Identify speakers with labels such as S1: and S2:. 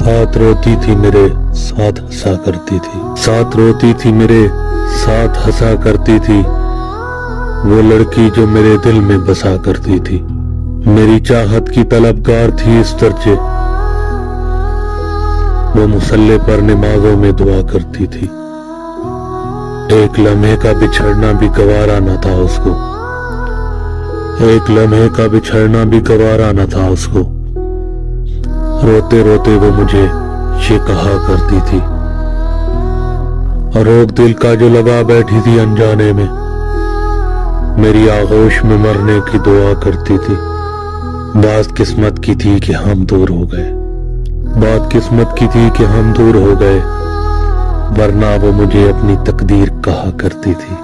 S1: साथ रोती थी मेरे साथ हंसा करती थी, साथ रोती थी मेरे साथ हंसा करती थी, वो लड़की जो मेरे दिल में बसा करती थी। मेरी चाहत की तलबगार थी इस दर्जे, वो मुसल्ले पर नमाजों में दुआ करती थी। एक लम्हे का बिछड़ना भी गवारा न था उसको, एक लम्हे का बिछड़ना भी गवारा न था उसको। रोते रोते वो मुझे ये कहा करती थी, रोग दिल का जो लगा बैठी थी अनजाने में, मेरी आगोश में मरने की दुआ करती थी। बात किस्मत की थी कि हम दूर हो गए, बात किस्मत की थी कि हम दूर हो गए, वरना वो मुझे अपनी तकदीर कहा करती थी।